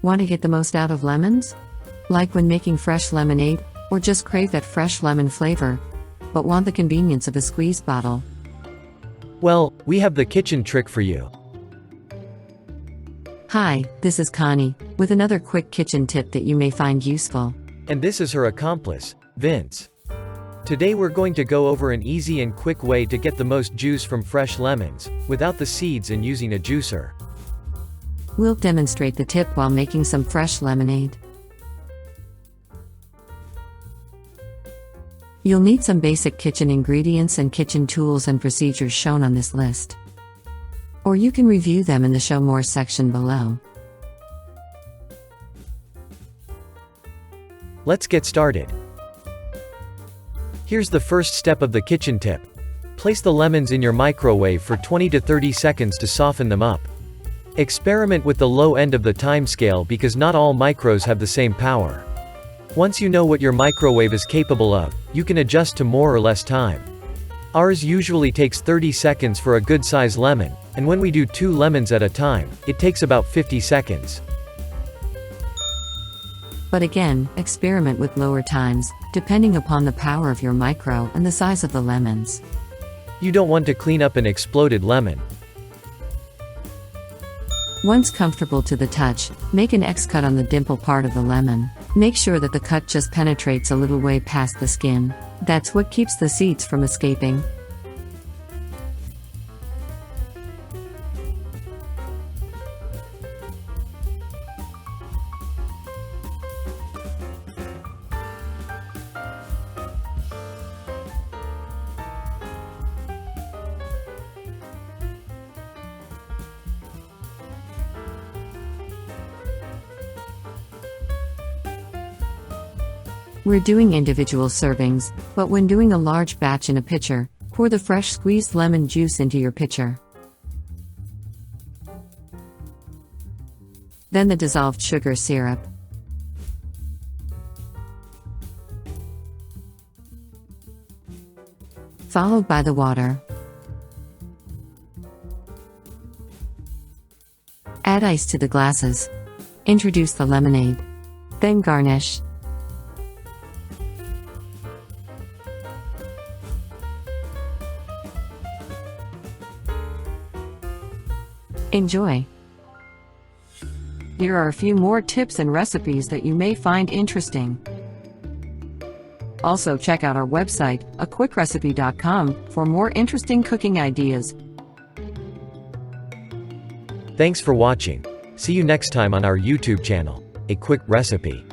Want to get the most out of lemons? Like when making fresh lemonade, or just crave that fresh lemon flavor, but want the convenience of a squeeze bottle? Well, we have the kitchen trick for you. Hi, this is Connie, with another quick kitchen tip that you may find useful. And this is her accomplice, Vince. Today we're going to go over an easy and quick way to get the most juice from fresh lemons, without the seeds and using a juicer. We'll demonstrate the tip while making some fresh lemonade. You'll need some basic kitchen ingredients and kitchen tools and procedures shown on this list. Or you can review them in the Show More section below. Let's get started. Here's the first step of the kitchen tip. Place the lemons in your microwave for 20 to 30 seconds to soften them up. Experiment with the low end of the time scale because not all micros have the same power. Once you know what your microwave is capable of, you can adjust to more or less time. Ours usually takes 30 seconds for a good size lemon, and when we do 2 lemons at a time, it takes about 50 seconds. But again, experiment with lower times, depending upon the power of your micro and the size of the lemons. You don't want to clean up an exploded lemon. Once comfortable to the touch, make an X cut on the dimple part of the lemon. Make sure that the cut just penetrates a little way past the skin. That's what keeps the seeds from escaping. We're doing individual servings, but when doing a large batch in a pitcher, pour the fresh squeezed lemon juice into your pitcher. Then the dissolved sugar syrup. Followed by the water. Add ice to the glasses. Introduce the lemonade. Then garnish. Enjoy! Here are a few more tips and recipes that you may find interesting. Also check out our website, aquickrecipe.com, for more interesting cooking ideas. Thanks for watching. See you next time on our YouTube channel, A Quick Recipe.